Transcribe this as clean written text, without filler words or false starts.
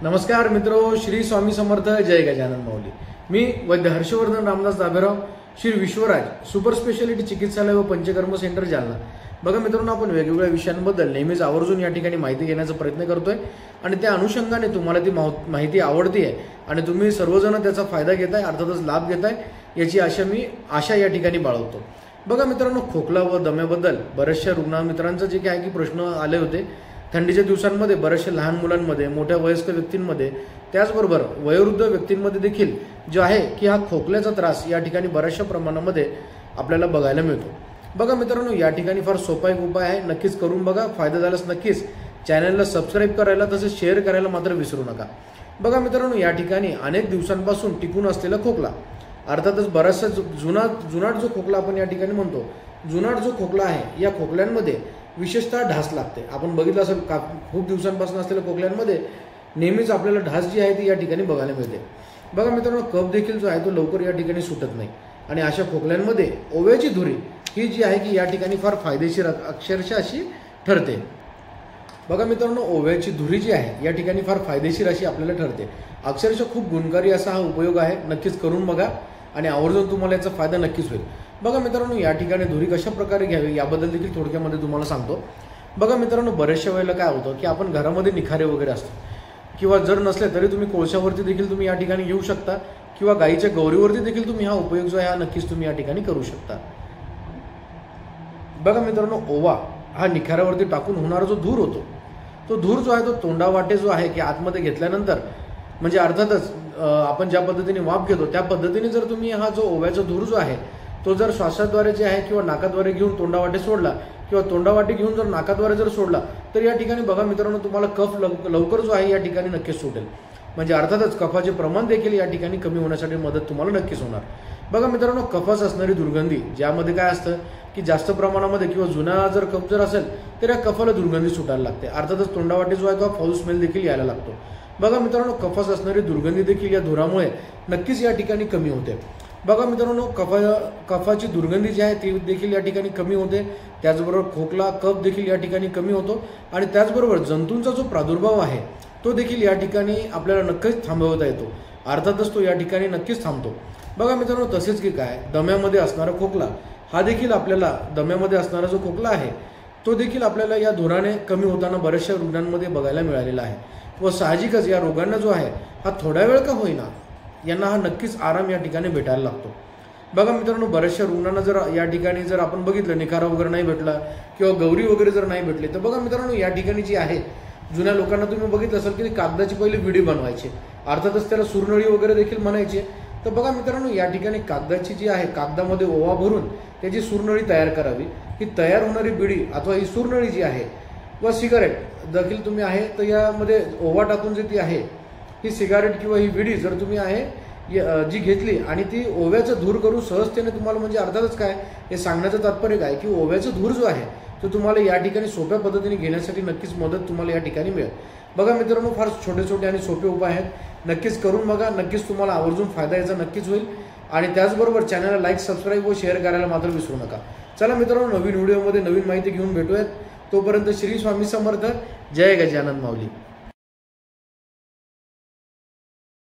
नमस्कार मित्रो, श्री स्वामी समर्थ, जय गजानन माऊली। मी वैद्य Harshvardhan Ramdas Dabherao, Shri Vishwaraj super speciality चिकित्सालय व पंचकर्म सेंटर जालना। बघा मित्रांनो, आपण वेगवेगळ्या विषयांबद्दल नेहमीच आवर्जून या ठिकाणी माहिती घेण्याचा प्रयत्न करतोय आणि त्या अनुषंगाने तुम्हाला ती माहिती आवडते आणि तुम्ही सर्वजण त्याचा फायदा घेताय, अर्थातच लाभ घेताय याची आशा या ठिकाणी बाळगतो। बघा मित्रांनो, खोकला व दम्याबद्दल बऱ्याचशा मित्रांचं जे काही प्रश्न आले होते थंडीच्या दिवसांमध्ये, बऱ्याचशा लहान मुलांमध्ये, मोठ्या वयस्क व्यक्तींमध्ये, त्याचबरोबर वयोवृद्ध व्यक्तींमध्ये देखील जे आहे की हा खोकल्याचा त्रास या ठिकाणी बऱ्याचशा प्रमाणामध्ये आपल्याला बघायला मिळतो। बघा मित्रांनो, या ठिकाणी फार सोपा एक उपाय आहे, नक्कीच करून बघा। फायदा झाल्यास नक्कीच चॅनलला सबस्क्राईब करायला तसेच शेअर करायला मात्र विसरू नका। बघा मित्रांनो, या ठिकाणी अनेक दिवसांपासून टिकून असलेला खोकला, अर्थातच बराचसा जुनाट जो खोकला आपण या ठिकाणी म्हणतो, जुनाट जो खोकला आहे या खोकल्यांमध्ये विशेषतः ढास लागते। आपण बघितलं असेल खूप दिवसांपासून असलेल्या खोकल्यांमध्ये नेहमीच आपल्याला ढास जी आहे ती या ठिकाणी बघायला मिळते। बघा मित्रांनो, कफ देखील जो आहे तो लवकर या ठिकाणी सुटत नाही आणि अशा खोकल्यांमध्ये ओव्याची धुरी ही जी आहे की या ठिकाणी फार फायदेशीर अक्षरशः अशी ठरते। बघा मित्रांनो, ओव्याची धुरी जी आहे या ठिकाणी फार फायदेशीर अशी आपल्याला ठरते। अक्षरशः खूप गुणकारी असा हा उपयोग आहे, नक्कीच करून बघा आणि आवर्जून तुम्हाला याचा फायदा नक्कीच होईल। बघा मित्रांनो, या ठिकाणी धुरी कशा प्रकारे घ्यावी याबद्दल देखील थोडक्यामध्ये तुम्हाला सांगतो। बघा मित्रांनो, बऱ्याचशा वेळेला काय होतं की आपण घरामध्ये निखारे वगैरे असतात किंवा जर नसले तरी तुम्ही कोळशावरती देखील तुम्ही या ठिकाणी घेऊ शकता किंवा गाईच्या गौरीवरती देखील तुम्ही हा उपयोग जो आहे हा नक्कीच तुम्ही या ठिकाणी करू शकता। बघा मित्रांनो, ओवा हा निखाऱ्यावरती टाकून होणारा जो धूर होतो, तो धूर जो आहे तो तोंडावाटे जो आहे की आतमध्ये घेतल्यानंतर, म्हणजे अर्थातच आपण ज्या पद्धतीने वाफ घेतो त्या पद्धतीने जर तुम्ही हा जो ओव्याचा धूर जो आहे तो जर श्वासाद्वारे जे आहे किंवा नाकाद्वारे घेऊन तोंडावाटे सोडला किंवा तोंडावाटे घेऊन जर नाकाद्वारे जर सोडला तर या ठिकाणी बघा मित्रांनो, तुम्हाला कफ लवकर जो आहे या ठिकाणी नक्कीच सुटेल। म्हणजे अर्थातच कफाचे प्रमाण देखील या ठिकाणी कमी होण्यासाठी मदत तुम्हाला नक्कीच होणार। बघा मित्रांनो, कफास असणारी दुर्गंधी ज्यामध्ये काय असतं की जास्त प्रमाणामध्ये किंवा जुना जर कफ जर असेल तर या कफाला दुर्गंधी सुटायला लागते, अर्थातच तोंडावाटे जो आहे तो फाऊल स्मेल देखील यायला लागतो। बघा मित्रांनो, कफास असणारी दुर्गंधी देखील या धुरामुळे नक्कीच या ठिकाणी कमी होते। बघा मित्रांनो, कफाची दुर्गंधी जी आहे ती देखील या ठिकाणी कमी होते, त्याचबरोबर खोकला कफ देखील या ठिकाणी कमी होतो आणि त्याचबरोबर जंतूंचा जो प्रादुर्भाव आहे तो देखील या ठिकाणी आपल्याला नक्कीच थांबवता येतो, अर्थातच तो या ठिकाणी नक्कीच थांबतो। बघा मित्रांनो, तसेच की काय दम्यामध्ये असणारा खोकला हा देखील आपल्याला, दम्यामध्ये असणारा जो खोकला आहे तो देखील आपल्याला या धुराने कमी होताना बऱ्याचशा रुग्णांमध्ये बघायला मिळालेला आहे व साहजिकच या रोगांना जो आहे हा थोड्या वेळ का होईना यांना हा नक्कीच आराम या ठिकाणी भेटायला लागतो। बघा मित्रांनो, बऱ्याचशा रुग्णांना जर या ठिकाणी जर आपण बघितलं निखारा वगैरे नाही भेटला किंवा गौरी वगैरे जर नाही भेटले तर बघा मित्रांनो, या ठिकाणी जी आहे जुन्या लोकांना तुम्ही बघितलं असेल की कागदाची पहिली विडी बनवायची, अर्थातच त्याला सुरनळी वगैरे देखील म्हणायचे। तर बघा मित्रांनो, या ठिकाणी कागदाची जी आहे, कागदामध्ये ओवा भरून त्याची सुरनळी तयार करावी। ही तयार होणारी बिडी अथवा ही सुरनळी जी आहे व सिगारेट देखील तुम्ही आहे तर यामध्ये ओवा टाकून जी ती आहे ही सिगारेट किंवा ही विडी जर तुम्ही आहे जी घेतली आणि ती ओव्याचं धूर करून सहजतेने तुम्हाला, म्हणजे अर्थातच काय हे सांगण्याचं तात्पर्य काय की ओव्याचं धूर जो आहे तो तुम्हाला या ठिकाणी सोप्या पद्धतीने घेण्यासाठी नक्कीच मदत तुम्हाला या ठिकाणी मिळेल। बघा मित्रांनो, फार छोटे छोटे आणि सोपे उपाय आहेत, नक्कीच करून बघा, नक्कीच तुम्हाला आवर्जून फायदा याचा नक्कीच होईल आणि त्याचबरोबर चॅनलला लाईक, सबस्क्राईब व शेअर करायला मात्र विसरू नका। चला मित्रांनो, नवीन व्हिडिओमध्ये नवीन माहिती घेऊन भेटूयात, तोपर्यंत श्री स्वामी समर्थ, जय गजानन माऊली।